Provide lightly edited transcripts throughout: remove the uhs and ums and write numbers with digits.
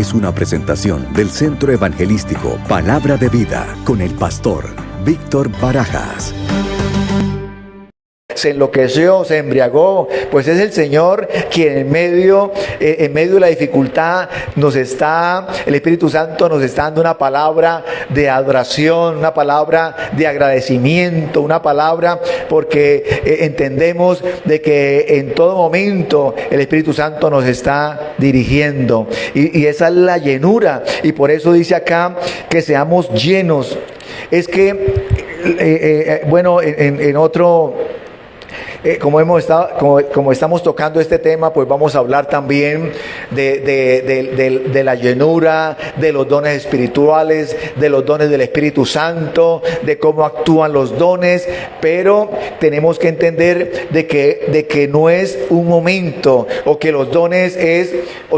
es una presentación del Centro Evangelístico Palabra de Vida con el pastor Víctor Barajas. Se enloqueció, se embriagó, pues es el Señor quien en medio de la dificultad el Espíritu Santo nos está dando una palabra de adoración, una palabra de agradecimiento, una palabra porque entendemos de que en todo momento el Espíritu Santo nos está dirigiendo y esa es la llenura, y por eso dice acá que seamos llenos. Es que en otro... Como estamos tocando este tema, pues vamos a hablar también de la llenura, de los dones espirituales, de los dones del Espíritu Santo, de cómo actúan los dones, pero tenemos que entender de que no es un momento, o que los dones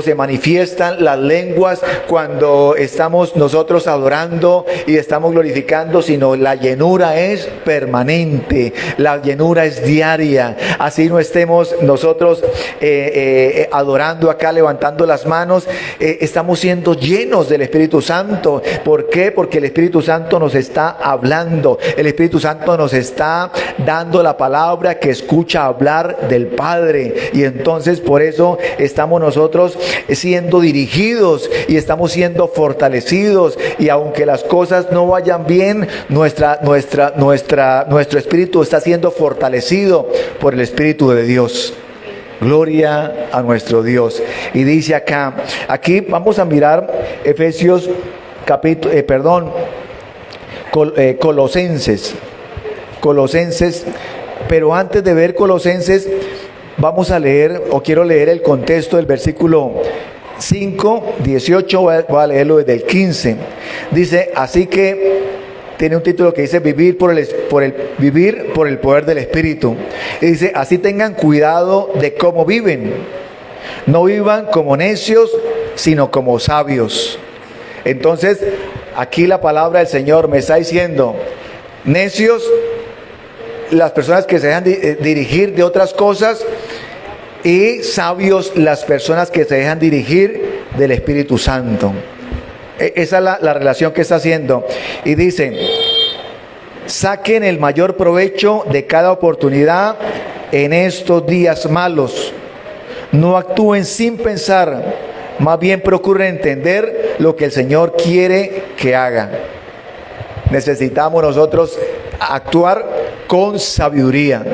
se manifiestan las lenguas cuando estamos nosotros adorando y estamos glorificando, sino la llenura es permanente, la llenura es diaria. Así no estemos nosotros adorando acá, levantando las manos, estamos siendo llenos del Espíritu Santo. ¿Por qué? Porque el Espíritu Santo nos está hablando, el Espíritu Santo nos está dando la palabra que escucha hablar del Padre, y entonces por eso estamos nosotros siendo dirigidos y estamos siendo fortalecidos, y aunque las cosas no vayan bien, nuestro espíritu está siendo fortalecido por el Espíritu de Dios. Gloria a nuestro Dios. Y dice aquí vamos a mirar Efesios Colosenses, pero antes de ver Colosenses vamos a leer, o quiero leer el contexto del versículo 5, 18, voy a leerlo desde el 15. Dice, así que tiene un título que dice vivir por el poder del Espíritu. Y dice, así tengan cuidado de cómo viven. No vivan como necios, sino como sabios. Entonces, aquí la palabra del Señor me está diciendo, necios, las personas que se dejan dirigir de otras cosas, y sabios, las personas que se dejan dirigir del Espíritu Santo. Esa es la relación que está haciendo. Y dice, saquen el mayor provecho de cada oportunidad en estos días malos. No actúen sin pensar, más bien procuren entender lo que el Señor quiere que hagan. Necesitamos nosotros actuar con sabiduría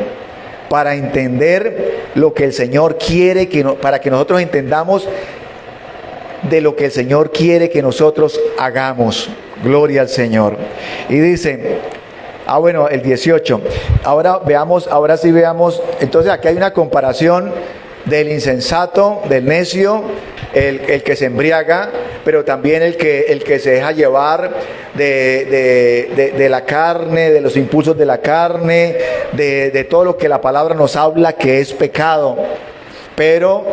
para entender lo que el Señor quiere, para que nosotros entendamos de lo que el Señor quiere que nosotros hagamos. Gloria al Señor. Y dice, el 18. Ahora sí veamos. Entonces aquí hay una comparación del insensato, del necio, el que se embriaga, pero también el que se deja llevar de la carne, de los impulsos de la carne, de todo lo que la palabra nos habla que es pecado. Pero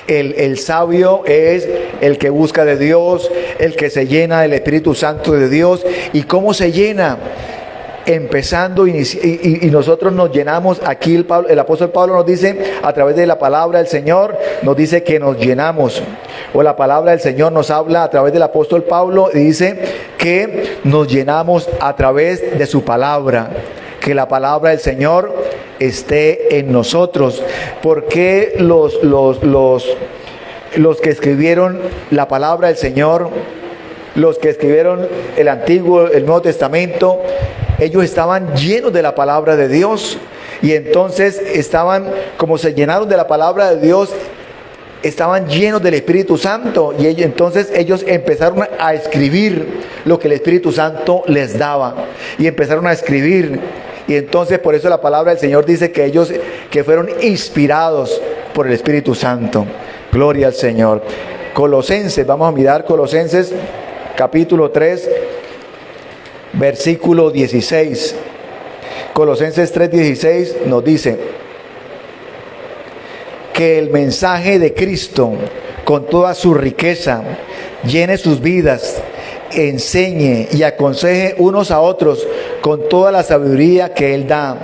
el sabio es el que busca de Dios, el que se llena del Espíritu Santo de Dios. ¿Y cómo se llena? Empezando y nosotros nos llenamos. Aquí el apóstol Pablo nos dice, a través de la palabra del Señor, nos dice que nos llenamos, o la palabra del Señor nos habla a través del apóstol Pablo y dice que nos llenamos a través de su palabra, que la palabra del Señor esté en nosotros. Porque los que escribieron la palabra del Señor, los que escribieron el Antiguo, el Nuevo Testamento, ellos estaban llenos de la palabra de Dios, y entonces como se llenaron de la palabra de Dios, estaban llenos del Espíritu Santo, y entonces ellos empezaron a escribir lo que el Espíritu Santo les daba, y empezaron a escribir. Y entonces por eso la palabra del Señor dice que ellos que fueron inspirados por el Espíritu Santo. Gloria al Señor. Colosenses, vamos a mirar Colosenses capítulo 3, versículo 16. Colosenses 3:16 nos dice que el mensaje de Cristo, con toda su riqueza, llene sus vidas, enseñe y aconseje unos a otros con toda la sabiduría que Él da.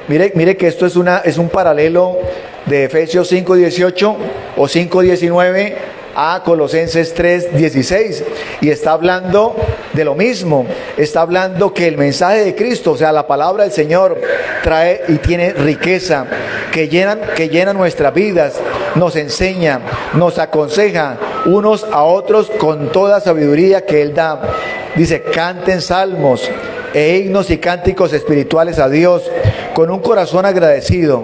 Mire que esto es un paralelo de Efesios 5:18 o 5:19, a Colosenses 3:16 y está hablando de lo mismo. Está hablando que el mensaje de Cristo, o sea, la palabra del Señor, trae y tiene riqueza que llena nuestras vidas, nos enseña, nos aconseja unos a otros con toda sabiduría que Él da. Dice: canten salmos e himnos y cánticos espirituales a Dios con un corazón agradecido.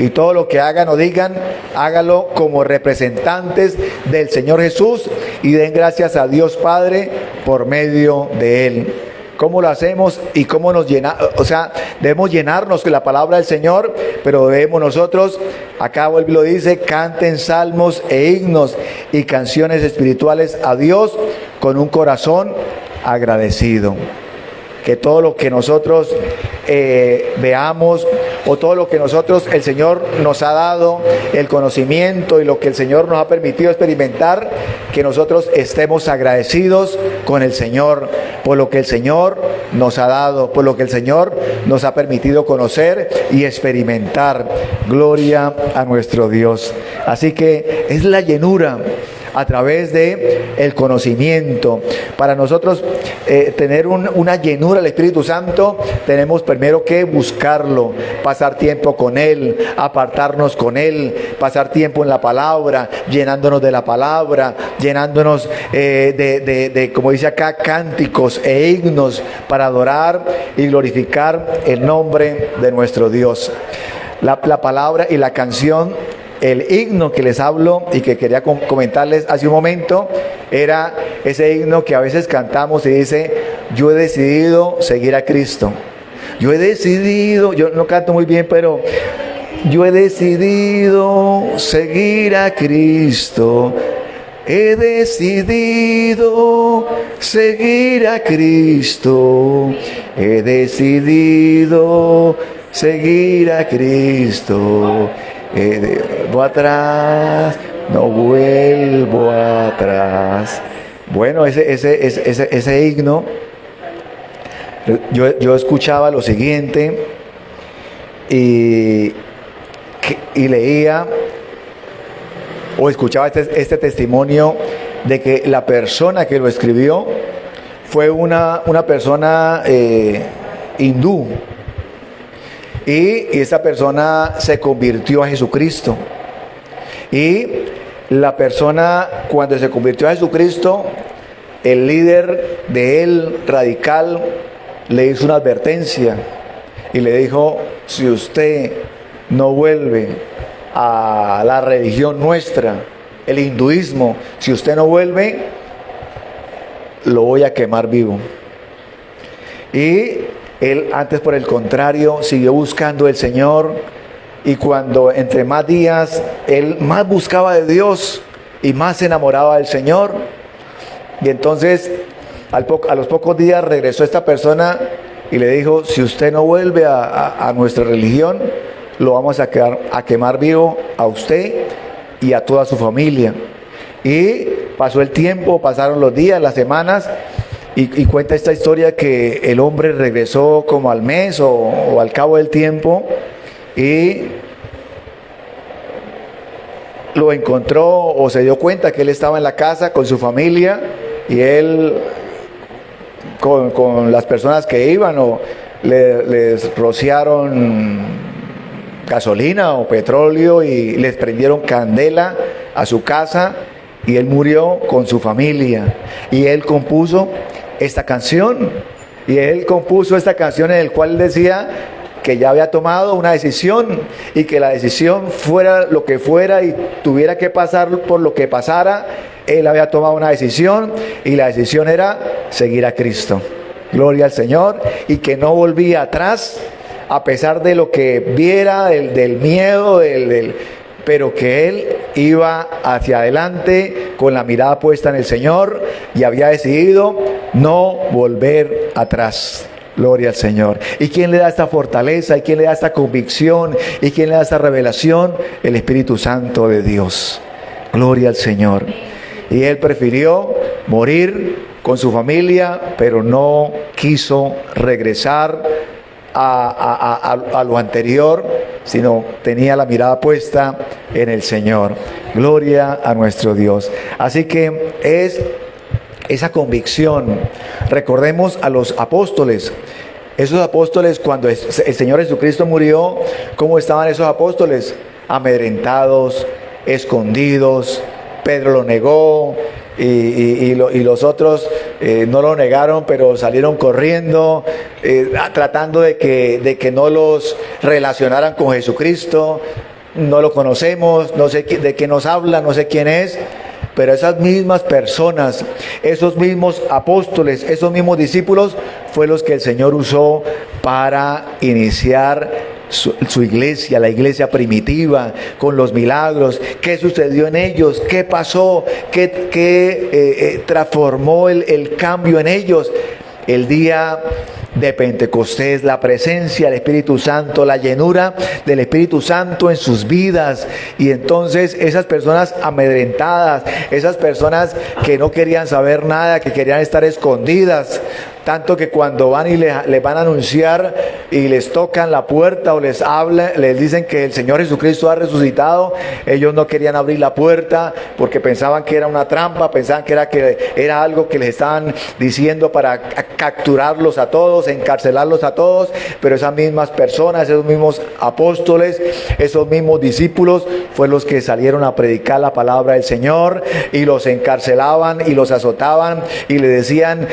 Y todo lo que hagan o digan, hágalo como representantes del Señor Jesús y den gracias a Dios Padre por medio de Él. ¿Cómo lo hacemos y cómo nos llenamos? O sea, debemos llenarnos con la palabra del Señor, pero debemos nosotros, acá vuelve y lo dice, canten salmos e himnos y canciones espirituales a Dios con un corazón agradecido. Que todo lo que nosotros veamos o todo lo que nosotros, el Señor nos ha dado, el conocimiento y lo que el Señor nos ha permitido experimentar, que nosotros estemos agradecidos con el Señor por lo que el Señor nos ha dado, por lo que el Señor nos ha permitido conocer y experimentar. Gloria a nuestro Dios. Así que es la llenura a través de el conocimiento. Para nosotros tener una llenura del Espíritu Santo, tenemos primero que buscarlo, pasar tiempo con Él, apartarnos con Él, pasar tiempo en la palabra, llenándonos de la palabra, llenándonos de, como dice acá, cánticos e himnos para adorar y glorificar el nombre de nuestro Dios. La palabra y la canción, el himno que les hablo y que quería comentarles hace un momento, era ese himno que a veces cantamos y dice: yo he decidido seguir a Cristo. Yo he decidido, yo no canto muy bien, pero yo he decidido seguir a Cristo. He decidido seguir a Cristo. He decidido seguir a Cristo. Vuelvo atrás, no vuelvo atrás. Bueno, ese himno, yo escuchaba lo siguiente y leía o escuchaba este testimonio de que la persona que lo escribió fue una persona hindú. Y esa persona se convirtió a Jesucristo. Y la persona, cuando se convirtió a Jesucristo, el líder de él, radical, le hizo una advertencia y le dijo: si usted no vuelve a la religión nuestra, el hinduismo, si usted no vuelve, lo voy a quemar vivo. Y él, antes, por el contrario, siguió buscando el Señor, y cuando entre más días él más buscaba de Dios y más se enamoraba del Señor, y entonces a los pocos días regresó esta persona y le dijo: si usted no vuelve a nuestra religión, lo vamos a quemar vivo a usted y a toda su familia. Y pasó el tiempo, pasaron los días, las semanas, y cuenta esta historia que el hombre regresó como al mes o al cabo del tiempo, y lo encontró o se dio cuenta que él estaba en la casa con su familia, y él con las personas que iban les rociaron gasolina o petróleo y les prendieron candela a su casa, y él murió con su familia. Y él compuso esta canción, en el cual decía que ya había tomado una decisión, y que la decisión fuera lo que fuera y tuviera que pasar por lo que pasara, él había tomado una decisión, y la decisión era seguir a Cristo. Gloria al Señor. Y que no volvía atrás a pesar de lo que viera, del miedo, pero que él iba hacia adelante con la mirada puesta en el Señor, y había decidido no volver atrás. Gloria al Señor. ¿Y quién le da esta fortaleza? ¿Y quién le da esta convicción? ¿Y quién le da esta revelación? El Espíritu Santo de Dios. Gloria al Señor. Y él prefirió morir con su familia, pero no quiso regresar a lo anterior, sino tenía la mirada puesta en el Señor. Gloria a nuestro Dios. Así que es esa convicción. Recordemos a los apóstoles. Esos apóstoles, cuando el Señor Jesucristo murió, ¿cómo estaban esos apóstoles? Amedrentados, escondidos. Pedro lo negó y los otros no lo negaron, pero salieron corriendo, tratando de que no los relacionaran con Jesucristo. No lo conocemos, no sé de qué nos habla, no sé quién es. Pero esas mismas personas, esos mismos apóstoles, esos mismos discípulos, fue los que el Señor usó para iniciar su iglesia, la iglesia primitiva, con los milagros. ¿Qué sucedió en ellos? ¿Qué pasó? ¿Qué transformó el cambio en ellos? El día de Pentecostés, la presencia del Espíritu Santo, la llenura del Espíritu Santo en sus vidas. Y entonces esas personas amedrentadas, esas personas que no querían saber nada, que querían estar escondidas, tanto que cuando van y les van a anunciar y les tocan la puerta o les hablan, les dicen que el Señor Jesucristo ha resucitado, ellos no querían abrir la puerta porque pensaban que era una trampa, pensaban que era algo que les estaban diciendo para capturarlos a todos, encarcelarlos a todos. Pero esas mismas personas, esos mismos apóstoles, esos mismos discípulos, fueron los que salieron a predicar la palabra del Señor y los encarcelaban y los azotaban y le decían,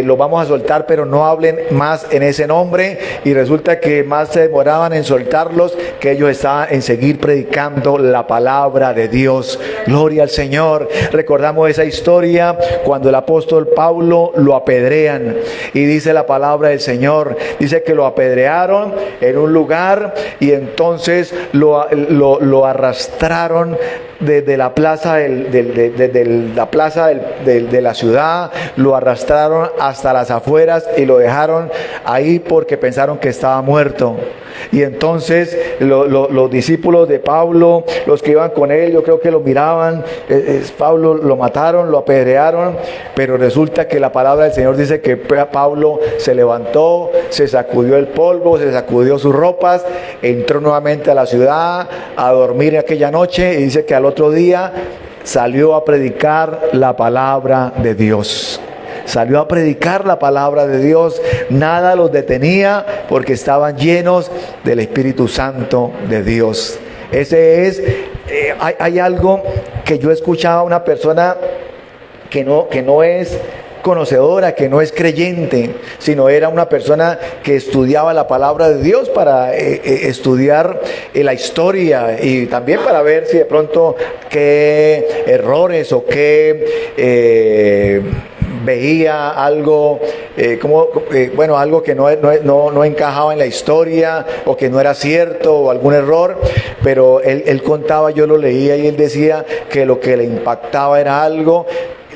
lo vamos a soltar, pero no hablen más en ese nombre. Y resulta que más se demoraban en soltarlos que ellos estaban en seguir predicando la palabra de Dios. Gloria al Señor. Recordamos esa historia cuando el apóstol Pablo lo apedrean, y dice la palabra del Señor, dice que lo apedrearon en un lugar y entonces lo arrastraron desde la plaza de la ciudad, lo arrastraron hasta las afueras y lo dejaron ahí porque pensaron que estaba muerto. Y entonces los discípulos de Pablo, los que iban con él, yo creo que lo miraban. Pablo lo mataron, lo apedrearon, pero resulta que la palabra del Señor dice que Pablo se levantó, se sacudió el polvo, se sacudió sus ropas, entró nuevamente a la ciudad a dormir aquella noche, y dice que al otro día salió a predicar la palabra de Dios. Salió a predicar la palabra de Dios. Nada los detenía porque estaban llenos del Espíritu Santo de Dios. Ese es, hay algo que yo escuchaba a una persona que no es conocedora, que no es creyente, sino era una persona que estudiaba la palabra de Dios para estudiar la historia y también para ver si de pronto qué errores o qué veía algo, algo que no encajaba en la historia, o que no era cierto, o algún error. Pero él contaba, yo lo leía, y él decía que lo que le impactaba era algo,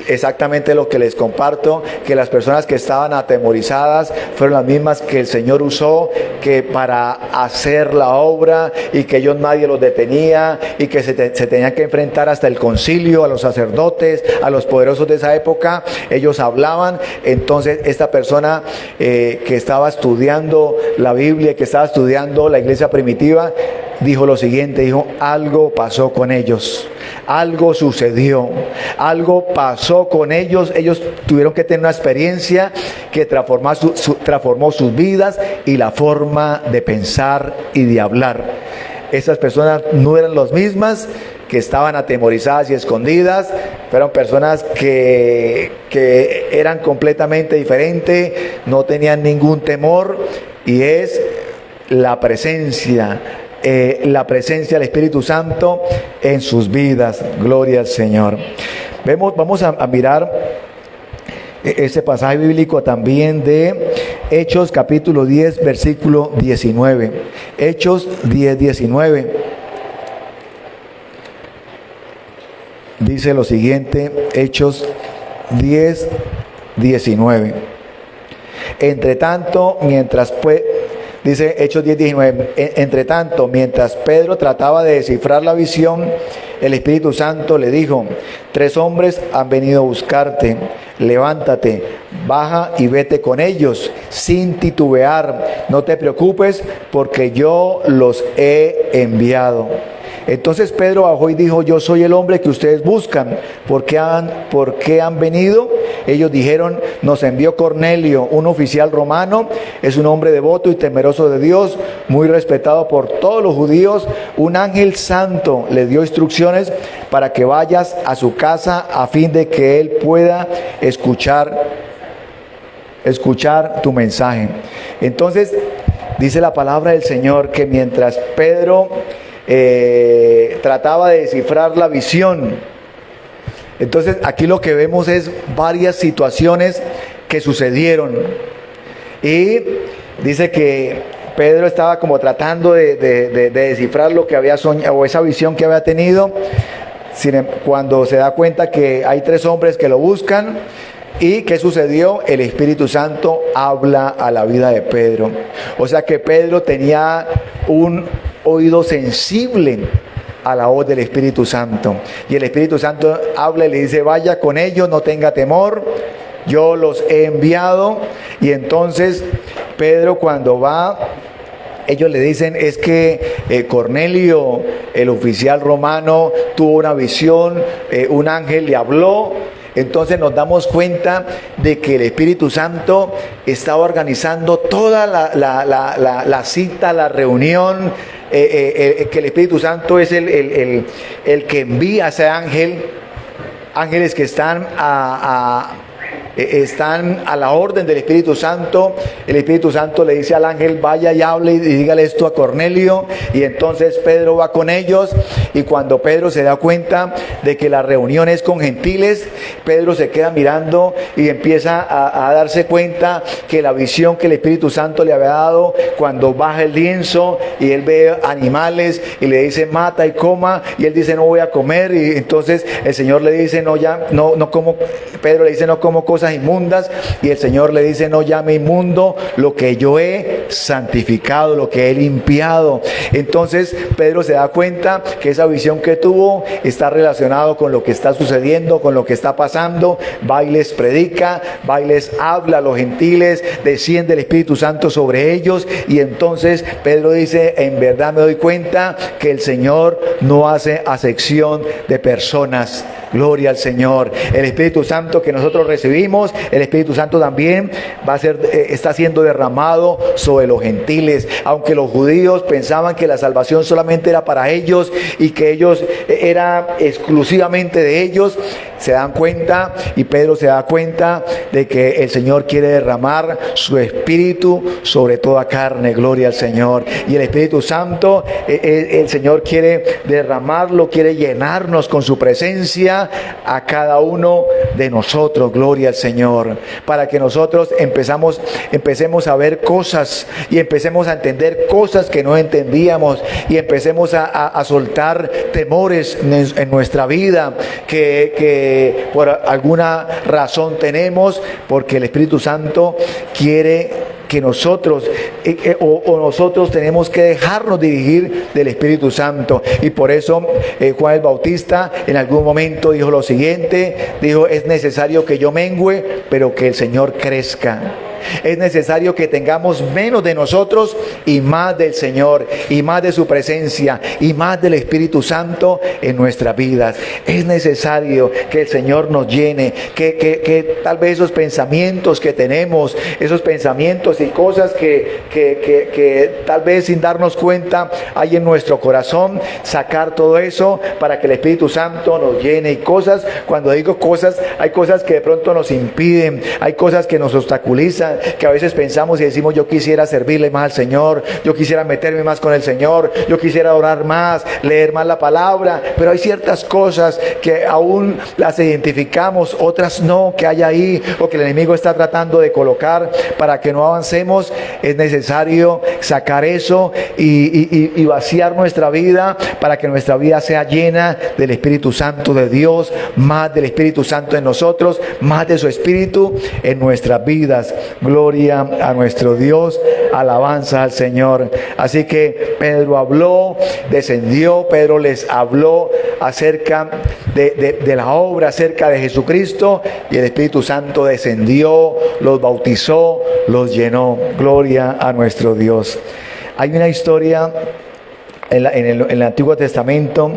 exactamente lo que les comparto, que las personas que estaban atemorizadas fueron las mismas que el Señor usó que para hacer la obra, y que ellos nadie los detenía, y que se tenían que enfrentar hasta el concilio, a los sacerdotes, a los poderosos de esa época. Ellos hablaban. Entonces esta persona que estaba estudiando la Biblia, que estaba estudiando la iglesia primitiva, dijo lo siguiente, dijo: algo pasó con ellos, algo sucedió, algo pasó con ellos. Ellos tuvieron que tener una experiencia que transformó sus vidas y la forma de pensar y de hablar. Esas personas no eran las mismas que estaban atemorizadas y escondidas, fueron personas que eran completamente diferentes, no tenían ningún temor, y es la presencia del Espíritu Santo en sus vidas. Gloria al Señor. Vamos a mirar ese pasaje bíblico también de Hechos capítulo 10 versículo 19. Hechos 10, 19. Dice lo siguiente, Hechos 10, 19. Entre tanto, dice Hechos 10, 19, entre tanto, mientras Pedro trataba de descifrar la visión, el Espíritu Santo le dijo: 3 hombres han venido a buscarte, levántate, baja y vete con ellos, sin titubear. No te preocupes, porque yo los he enviado. Entonces Pedro bajó y dijo: yo soy el hombre que ustedes buscan. ¿Por qué han venido? Ellos dijeron: nos envió Cornelio, un oficial romano, es un hombre devoto y temeroso de Dios, muy respetado por todos los judíos. Un ángel santo le dio instrucciones para que vayas a su casa a fin de que él pueda escuchar tu mensaje. Entonces dice la palabra del Señor que mientras Pedro trataba de descifrar la visión, entonces aquí lo que vemos es varias situaciones que sucedieron, y dice que Pedro estaba como tratando de descifrar lo que había soñado, o esa visión que había tenido, cuando se da cuenta que hay 3 hombres que lo buscan. ¿Y qué sucedió? El Espíritu Santo habla a la vida de Pedro. O sea que Pedro tenía un oído sensible a la voz del Espíritu Santo. Y el Espíritu Santo habla y le dice: vaya con ellos, no tenga temor, yo los he enviado. Y entonces Pedro, cuando va, ellos le dicen: es que Cornelio, el oficial romano, tuvo una visión, un ángel le habló. Entonces nos damos cuenta de que el Espíritu Santo estaba organizando toda la cita, la reunión, que el Espíritu Santo es el que envía a ese ángel, ángeles que están a la orden del Espíritu Santo. El Espíritu Santo le dice al ángel: vaya y hable y dígale esto a Cornelio. Y entonces Pedro va con ellos, y cuando Pedro se da cuenta de que la reunión es con gentiles, Pedro se queda mirando y empieza a darse cuenta que la visión que el Espíritu Santo le había dado, cuando baja el lienzo y él ve animales y le dice: mata y coma, y él dice: no voy a comer. Y entonces el Señor le dice: no como. Pedro le dice: no como cosas inmundas, y el Señor le dice: no llame inmundo lo que yo he santificado, lo que he limpiado. Entonces Pedro se da cuenta que esa visión que tuvo está relacionado con lo que está sucediendo, con lo que está pasando. Va y les predica, va y les habla a los gentiles, desciende el Espíritu Santo sobre ellos, y entonces Pedro dice: en verdad me doy cuenta que el Señor no hace acepción de personas. Gloria al Señor. El Espíritu Santo que nosotros recibimos, el Espíritu Santo también está siendo derramado sobre los gentiles. Aunque los judíos pensaban que la salvación solamente era para ellos y que ellos era exclusivamente de ellos, se dan cuenta, y Pedro se da cuenta de que el Señor quiere derramar su Espíritu sobre toda carne. Gloria al Señor. Y el Espíritu Santo, el Señor quiere derramarlo, quiere llenarnos con su presencia a cada uno de nosotros. Gloria al Señor. Para que nosotros empecemos a ver cosas y empecemos a entender cosas que no entendíamos, y empecemos a soltar temores en nuestra vida que por alguna razón tenemos, porque el Espíritu Santo quiere que nosotros nosotros tenemos que dejarnos dirigir del Espíritu Santo. Y por eso Juan el Bautista en algún momento dijo lo siguiente: dijo: es necesario que yo mengüe, pero que el Señor crezca. Es necesario que tengamos menos de nosotros y más del Señor, y más de su presencia, y más del Espíritu Santo en nuestras vidas. Es necesario que el Señor nos llene, que tal vez esos pensamientos que tenemos, esos pensamientos y cosas que tal vez sin darnos cuenta hay en nuestro corazón, sacar todo eso para que el Espíritu Santo nos llene. Y cosas, cuando digo cosas, hay cosas que de pronto nos impiden, hay cosas que nos obstaculizan, que a veces pensamos y decimos: yo quisiera servirle más al Señor, yo quisiera meterme más con el Señor, yo quisiera orar más, leer más la palabra, pero hay ciertas cosas que aún las identificamos, otras no, que hay ahí, o que el enemigo está tratando de colocar para que no avancemos. Es necesario sacar eso y vaciar nuestra vida para que nuestra vida sea llena del Espíritu Santo de Dios, más del Espíritu Santo en nosotros, más de su Espíritu en nuestras vidas. Gloria a nuestro Dios, alabanza al Señor. Así que Pedro habló, descendió, Pedro les habló acerca de la obra, acerca de Jesucristo, y el Espíritu Santo descendió, los bautizó, los llenó. Gloria a nuestro Dios. Hay una historia en el Antiguo Testamento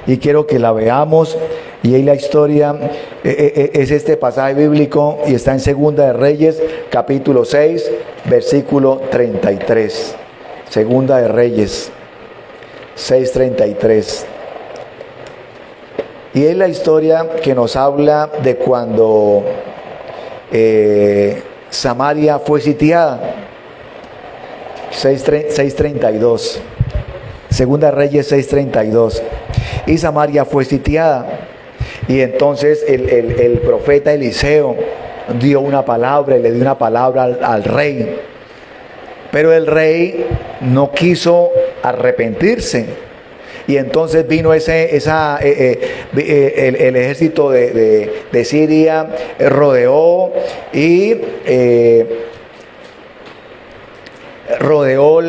y quiero que la veamos, y ahí la historia es este pasaje bíblico y está en Segunda de Reyes capítulo 6 versículo 33. Segunda de Reyes 6:33. Y es la historia que nos habla de cuando Samaria fue sitiada. 6:32. Segunda Reyes 6:32. Y Samaria fue sitiada. Y entonces el profeta Eliseo dio una palabra, le dio una palabra al rey. Pero el rey no quiso arrepentirse. Y entonces vino el ejército de Siria, rodeó y rodeó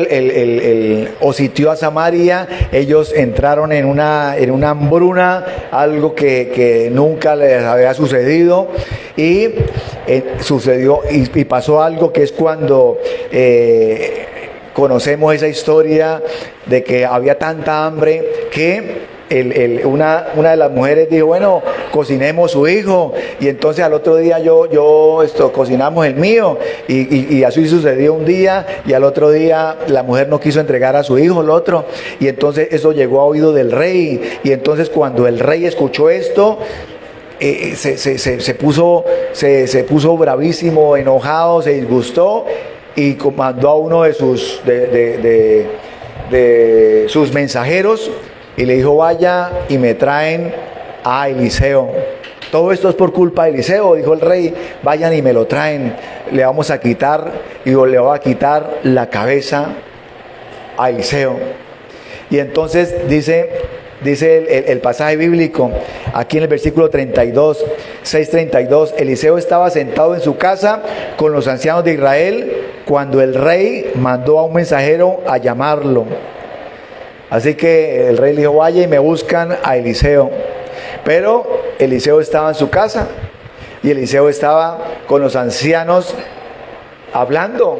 o sitió a Samaria. Ellos entraron en una hambruna, algo que nunca les había sucedido, y sucedió y pasó algo que es cuando conocemos esa historia de que había tanta hambre que una de las mujeres dijo, bueno, cocinemos su hijo, y entonces al otro día cocinamos el mío, y así sucedió un día, y al otro día la mujer no quiso entregar a su hijo, el otro, y entonces eso llegó a oído del rey, y entonces cuando el rey escuchó esto, se puso bravísimo, enojado, se disgustó, y mandó a uno de sus mensajeros y le dijo, vaya y me traen a Eliseo. Todo esto es por culpa de Eliseo, dijo el rey, vayan y me lo traen, le vamos a quitar, y le va a quitar la cabeza a Eliseo. Y entonces dice el pasaje bíblico, aquí en el versículo 32, 6:32, Eliseo estaba sentado en su casa con los ancianos de Israel cuando el rey mandó a un mensajero a llamarlo. Así que el rey le dijo, vaya y me buscan a Eliseo. Pero Eliseo estaba en su casa y Eliseo estaba con los ancianos hablando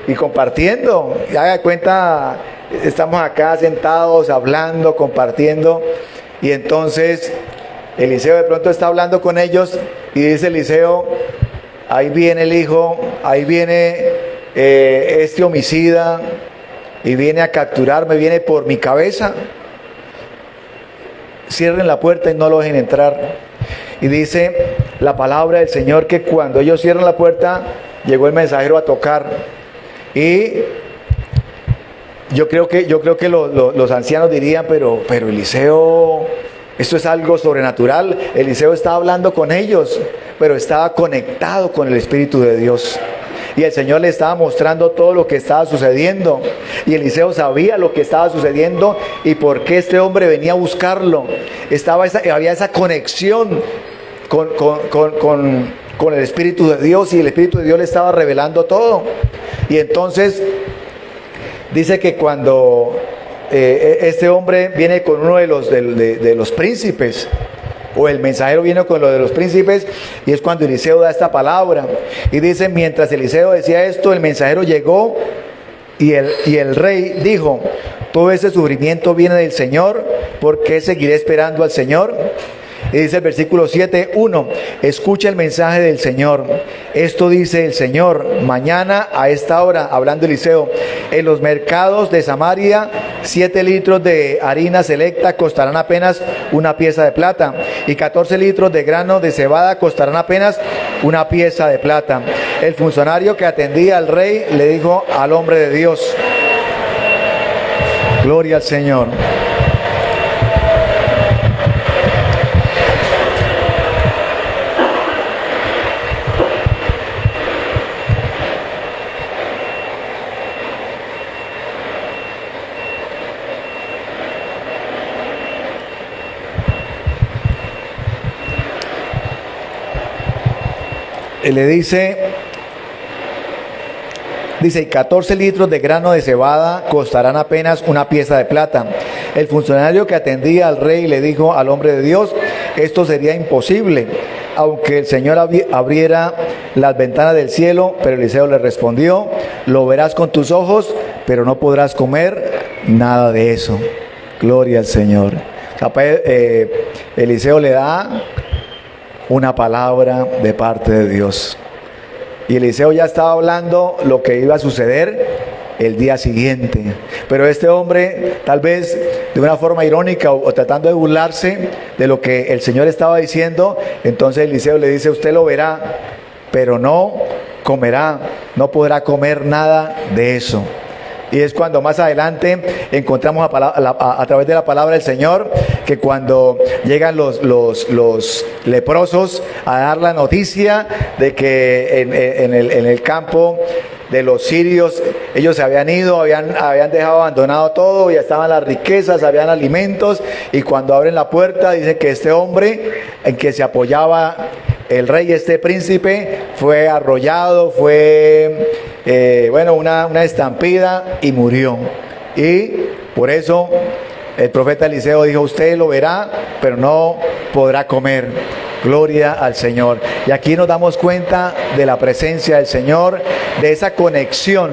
y compartiendo. Y haga de cuenta, estamos acá sentados hablando, compartiendo, y entonces Eliseo de pronto está hablando con ellos y dice Eliseo, ahí viene el hijo, ahí viene este homicida y viene a capturarme, viene por mi cabeza. Cierren la puerta y no lo dejen entrar. Y dice la palabra del Señor que cuando ellos cierran la puerta, llegó el mensajero a tocar. Y yo creo que los ancianos dirían, pero Eliseo, esto es algo sobrenatural. Eliseo estaba hablando con ellos, pero estaba conectado con el Espíritu de Dios. Y el Señor le estaba mostrando todo lo que estaba sucediendo. Y Eliseo sabía lo que estaba sucediendo y por qué este hombre venía a buscarlo. Había esa conexión con el Espíritu de Dios, y el Espíritu de Dios le estaba revelando todo. Y entonces dice que cuando este hombre viene con uno de los príncipes, o el mensajero viene con lo de los príncipes, y es cuando Eliseo da esta palabra. Y dice, mientras Eliseo decía esto, el mensajero llegó y el rey dijo, todo ese sufrimiento viene del Señor, ¿por qué seguiré esperando al Señor? Y dice el versículo 7:1, escucha el mensaje del Señor. Esto dice el Señor, mañana a esta hora, hablando Eliseo, en los mercados de Samaria 7 litros de harina selecta costarán apenas una pieza de plata, y 14 litros de grano de cebada costarán apenas una pieza de plata. El funcionario que atendía al rey le dijo al hombre de Dios, gloria al Señor. le dice, y 14 litros de grano de cebada costarán apenas una pieza de plata. El funcionario que atendía al rey le dijo al hombre de Dios, esto sería imposible, aunque el Señor abriera las ventanas del cielo. Pero Eliseo le respondió, lo verás con tus ojos, pero no podrás comer nada de eso. Gloria al Señor. Eliseo le da una palabra de parte de Dios. Y Eliseo ya estaba hablando lo que iba a suceder el día siguiente. Pero este hombre, tal vez de una forma irónica o tratando de burlarse de lo que el Señor estaba diciendo, entonces Eliseo le dice, usted lo verá, pero no comerá, no podrá comer nada de eso. Y es cuando más adelante encontramos a través de la palabra del Señor que cuando llegan los leprosos a dar la noticia de que en el campo de los sirios ellos se habían ido, habían dejado abandonado todo, ya estaban las riquezas, habían alimentos, y cuando abren la puerta dice que este hombre en que se apoyaba el rey, este príncipe, fue arrollado, fue una estampida y murió. Y por eso el profeta Eliseo dijo, usted lo verá, pero no podrá comer. Gloria al Señor. Y aquí nos damos cuenta de la presencia del Señor, de esa conexión.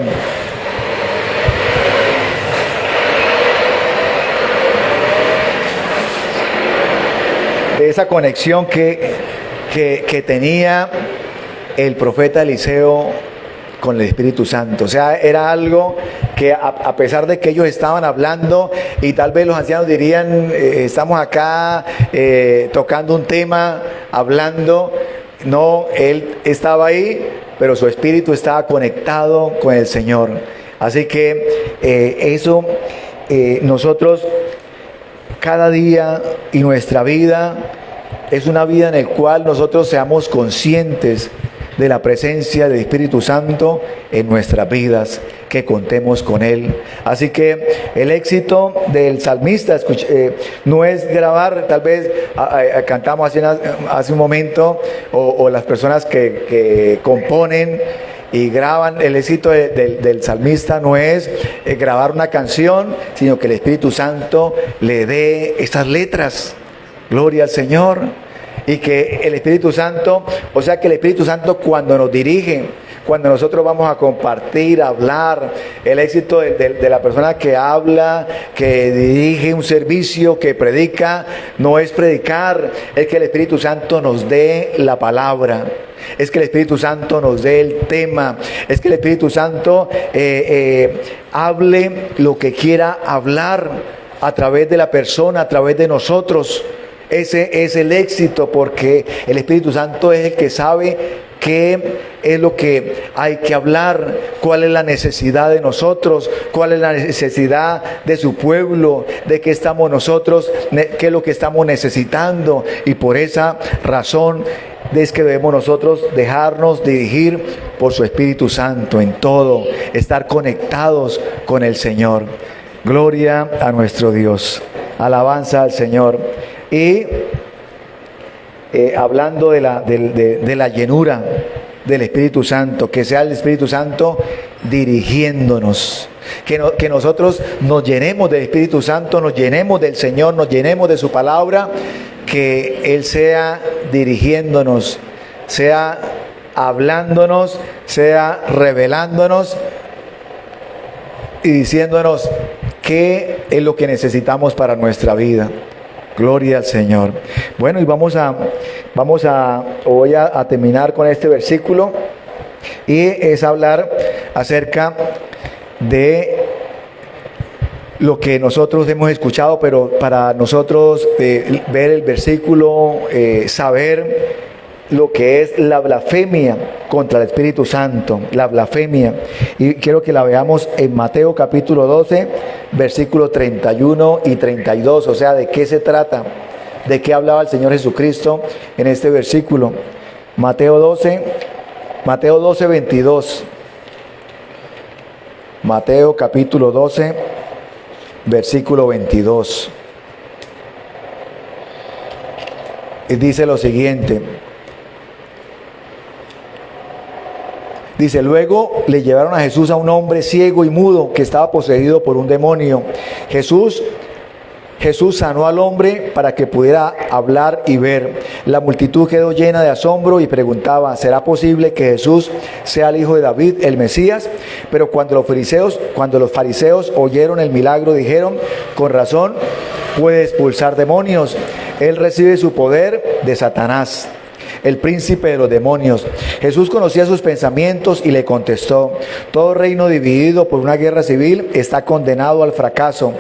De esa conexión que tenía el profeta Eliseo con el Espíritu Santo. O sea, era algo que a pesar de que ellos estaban hablando, y tal vez los ancianos dirían, estamos acá tocando un tema, hablando, no, él estaba ahí, pero su espíritu estaba conectado con el Señor. Así que nosotros cada día y nuestra vida es una vida en la cual nosotros seamos conscientes de la presencia del Espíritu Santo en nuestras vidas, que contemos con Él. Así que el éxito del salmista no es grabar, tal vez cantamos hace un momento, o las personas que componen y graban. El éxito del salmista no es grabar una canción, sino que el Espíritu Santo le dé estas letras. Gloria al Señor. Y que el Espíritu Santo, o sea que el Espíritu Santo cuando nos dirige, cuando nosotros vamos a compartir, a hablar, el éxito de la persona que habla, que dirige un servicio, que predica, no es predicar, es que el Espíritu Santo nos dé la palabra. Es que el Espíritu Santo nos dé el tema, es que el Espíritu Santo hable lo que quiera hablar a través de la persona, a través de nosotros. Ese es el éxito, porque el Espíritu Santo es el que sabe qué es lo que hay que hablar, cuál es la necesidad de nosotros, cuál es la necesidad de su pueblo, de qué estamos nosotros, qué es lo que estamos necesitando. Y por esa razón es que debemos nosotros dejarnos dirigir por su Espíritu Santo en todo, estar conectados con el Señor. Gloria a nuestro Dios, alabanza al Señor. Y hablando de la llenura del Espíritu Santo, que sea el Espíritu Santo dirigiéndonos, que nosotros nos llenemos del Espíritu Santo, nos llenemos del Señor, nos llenemos de su palabra, que Él sea dirigiéndonos, sea hablándonos, sea revelándonos y diciéndonos qué es lo que necesitamos para nuestra vida. Gloria al Señor. Bueno, y voy a terminar con este versículo, y es hablar acerca de lo que nosotros hemos escuchado, pero para nosotros ver el versículo, saber lo que es la blasfemia contra el Espíritu Santo, la blasfemia. Y quiero que la veamos en Mateo capítulo 12, versículos 31 y 32, o sea, de qué se trata, de qué hablaba el Señor Jesucristo en este versículo. Mateo 12, 22. Mateo capítulo 12, versículo 22. Y dice lo siguiente: Dice, luego le llevaron a Jesús a un hombre ciego y mudo que estaba poseído por un demonio. Jesús sanó al hombre para que pudiera hablar y ver. La multitud quedó llena de asombro y preguntaba, ¿será posible que Jesús sea el hijo de David, el Mesías? Pero cuando los fariseos oyeron el milagro, dijeron, con razón puede expulsar demonios. Él recibe su poder de Satanás, el príncipe de los demonios. Jesús conocía sus pensamientos y le contestó, todo reino dividido por una guerra civil está condenado al fracaso.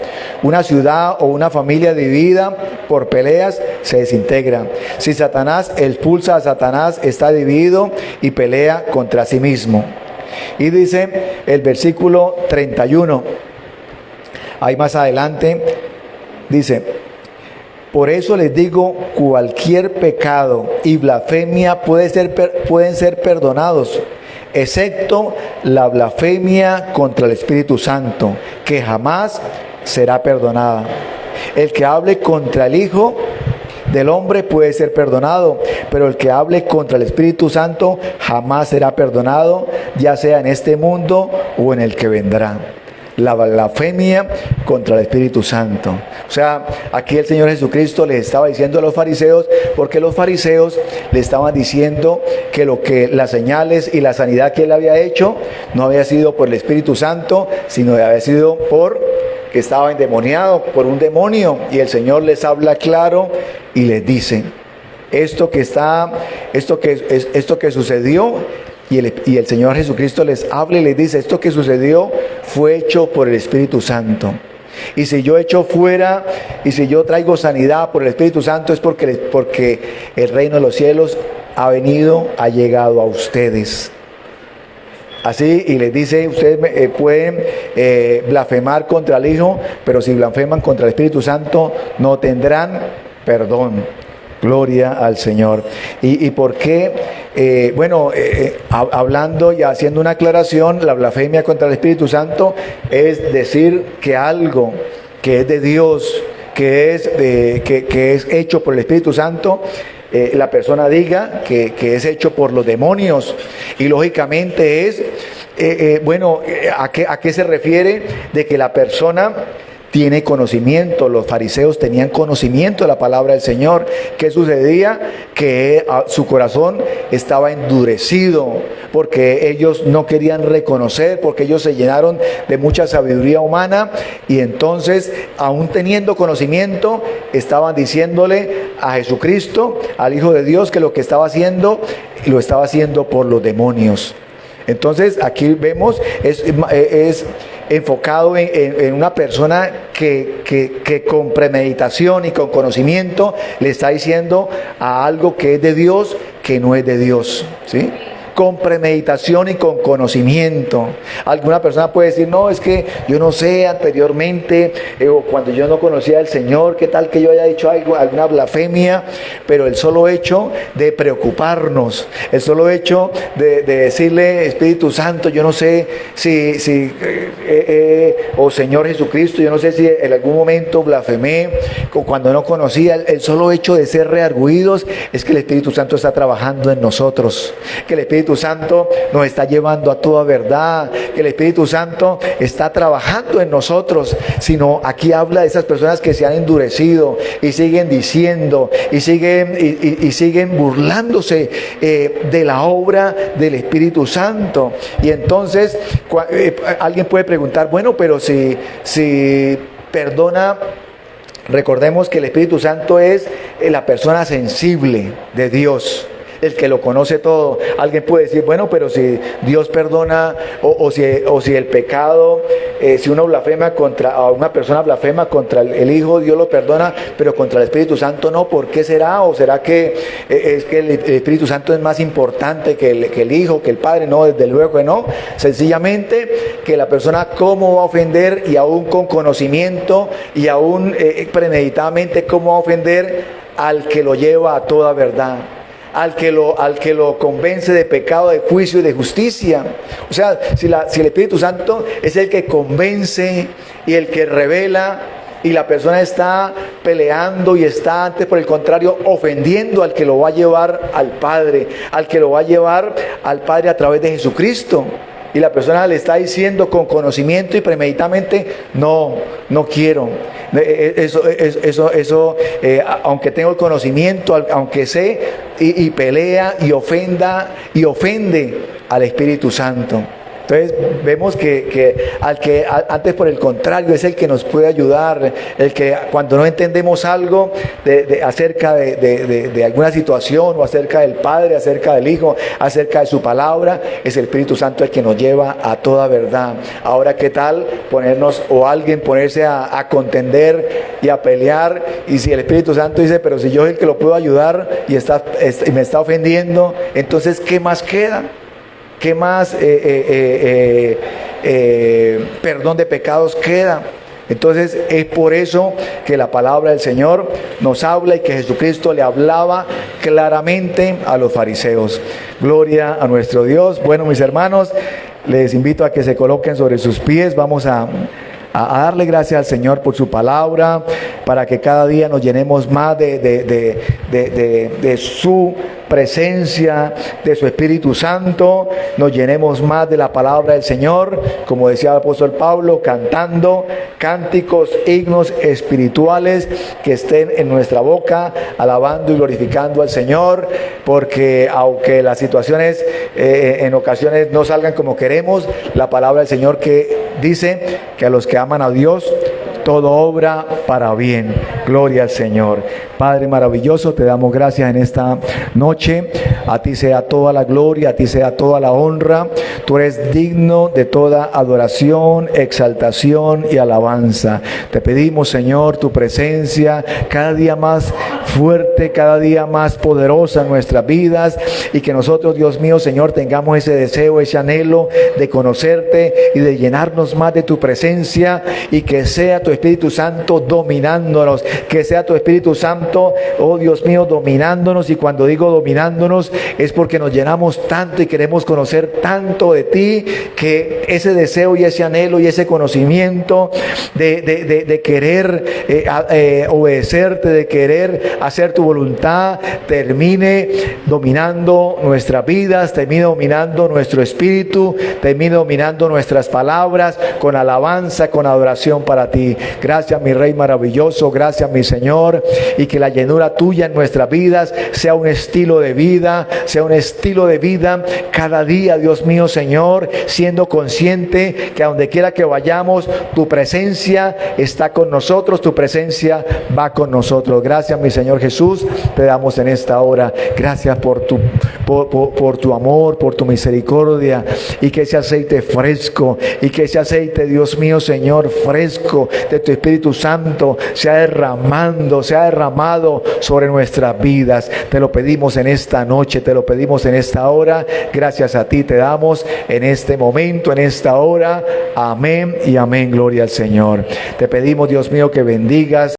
Una ciudad o una familia dividida por peleas se desintegra. Si Satanás expulsa a Satanás, está dividido y pelea contra sí mismo. Y dice el versículo 31, ahí más adelante, dice, por eso les digo, cualquier pecado y blasfemia pueden ser perdonados, excepto la blasfemia contra el Espíritu Santo, que jamás será perdonada. El que hable contra el Hijo del Hombre puede ser perdonado, pero el que hable contra el Espíritu Santo jamás será perdonado, ya sea en este mundo o en el que vendrá. La blasfemia contra el Espíritu Santo. O sea, aquí el Señor Jesucristo les estaba diciendo a los fariseos, porque los fariseos le estaban diciendo que las señales y la sanidad que él había hecho no había sido por el Espíritu Santo, sino había sido por que estaba endemoniado por un demonio. Y el Señor les habla claro y les dice, esto que sucedió. Y el Señor Jesucristo les habla y les dice, esto que sucedió fue hecho por el Espíritu Santo. Y si yo echo fuera, y si yo traigo sanidad por el Espíritu Santo, es porque el reino de los cielos ha llegado a ustedes. Así, y les dice, ustedes pueden blasfemar contra el Hijo, pero si blasfeman contra el Espíritu Santo, no tendrán perdón. Gloria al Señor. ¿Y por qué? Hablando y haciendo una aclaración, la blasfemia contra el Espíritu Santo es decir que algo que es de Dios, que es hecho por el Espíritu Santo, la persona diga que es hecho por los demonios. Y lógicamente es, ¿a qué se refiere? De que la persona tiene conocimiento. Los fariseos tenían conocimiento de la palabra del Señor. ¿Qué sucedía? Que su corazón estaba endurecido porque ellos no querían reconocer, porque ellos se llenaron de mucha sabiduría humana y entonces, aún teniendo conocimiento, estaban diciéndole a Jesucristo, al Hijo de Dios, que lo que estaba haciendo, lo estaba haciendo por los demonios. Entonces aquí vemos, es enfocado en una persona que con premeditación y con conocimiento le está diciendo a algo que es de Dios, que no es de Dios, ¿sí? Con premeditación y con conocimiento. Alguna persona puede decir, no, es que yo no sé anteriormente, o cuando yo no conocía al Señor, qué tal que yo haya dicho algo, alguna blasfemia, pero el solo hecho de preocuparnos, el solo hecho de decirle, Espíritu Santo, yo no sé o Señor Jesucristo, yo no sé si en algún momento blasfemé, o cuando no conocía, el solo hecho de ser reargüidos, es que el Espíritu Santo está trabajando en nosotros, que el Espíritu Santo nos está llevando a toda verdad, que el Espíritu Santo está trabajando en nosotros. Sino aquí habla de esas personas que se han endurecido y siguen diciendo y siguen burlándose de la obra del Espíritu Santo. Y entonces alguien puede preguntar, bueno, pero si perdona. Recordemos que el Espíritu Santo es la persona sensible de Dios, el que lo conoce todo. Alguien puede decir, bueno, pero si Dios perdona, o si el pecado, si uno blasfema a una persona blasfema contra el Hijo, Dios lo perdona, pero contra el Espíritu Santo no. ¿Por qué será? ¿O será que es que el Espíritu Santo es más importante que el Hijo, que el Padre? No, desde luego que no. Sencillamente que la persona cómo va a ofender, y aún con conocimiento y aún premeditadamente, cómo va a ofender al que lo lleva a toda verdad, al que lo convence de pecado, de juicio y de justicia. O sea, si el Espíritu Santo es el que convence y el que revela y la persona está peleando y está, antes por el contrario, ofendiendo al que lo va a llevar al Padre, al que lo va a llevar al Padre a través de Jesucristo. Y la persona le está diciendo con conocimiento y premeditadamente, no quiero. Aunque tengo el conocimiento, aunque sé, y pelea y ofende al Espíritu Santo. Entonces vemos que antes por el contrario es el que nos puede ayudar, el que cuando no entendemos algo acerca de alguna situación o acerca del Padre, acerca del Hijo, acerca de su palabra, es el Espíritu Santo el que nos lleva a toda verdad. Ahora, ¿qué tal alguien ponerse a contender y a pelear? Y si el Espíritu Santo dice, pero si yo soy el que lo puedo ayudar y me está ofendiendo, entonces ¿qué más queda? ¿Qué más perdón de pecados queda? Entonces es por eso que la palabra del Señor nos habla y que Jesucristo le hablaba claramente a los fariseos. Gloria a nuestro Dios. Bueno, mis hermanos, les invito a que se coloquen sobre sus pies. Vamos a darle gracias al Señor por su palabra, para que cada día nos llenemos más de su presencia, de su Espíritu Santo, nos llenemos más de la palabra del Señor, como decía el apóstol Pablo, cantando cánticos, himnos espirituales que estén en nuestra boca, alabando y glorificando al Señor, porque aunque las situaciones en ocasiones no salgan como queremos, la palabra del Señor que dice que a los que aman a Dios, todo obra para bien. Gloria al Señor. Padre maravilloso, te damos gracias en esta noche. A ti sea toda la gloria, a ti sea toda la honra. Tú eres digno de toda adoración, exaltación y alabanza. Te pedimos, Señor, tu presencia cada día más fuerte, cada día más poderosa en nuestras vidas, y que nosotros, Dios mío, Señor, tengamos ese deseo, ese anhelo de conocerte y de llenarnos más de tu presencia, y que sea tu Espíritu Santo dominándonos, que sea tu Espíritu Santo, oh Dios mío, dominándonos. Y cuando digo dominándonos es porque nos llenamos tanto y queremos conocer tanto de ti, que ese deseo y ese anhelo y ese conocimiento de querer obedecerte, de querer hacer tu voluntad, termine dominando nuestras vidas, termine dominando nuestro espíritu, termine dominando nuestras palabras, con alabanza, con adoración para ti. Gracias, mi Rey maravilloso, gracias, mi Señor, y que la llenura tuya en nuestras vidas sea un estilo de vida, cada día, Dios mío, Señor, siendo consciente que a donde quiera que vayamos, tu presencia está con nosotros, tu presencia va con nosotros. Gracias, mi Señor Jesús, te damos en esta hora. Gracias por tu amor, por tu misericordia, y que ese aceite fresco, y que ese aceite, Dios mío, Señor, fresco de tu Espíritu Santo sea derramado sobre nuestras vidas. Te lo pedimos en esta noche, te lo pedimos en esta hora. Gracias a ti te damos en este momento, en esta hora. Amén y amén. Gloria al Señor. Te pedimos, Dios mío, que bendigas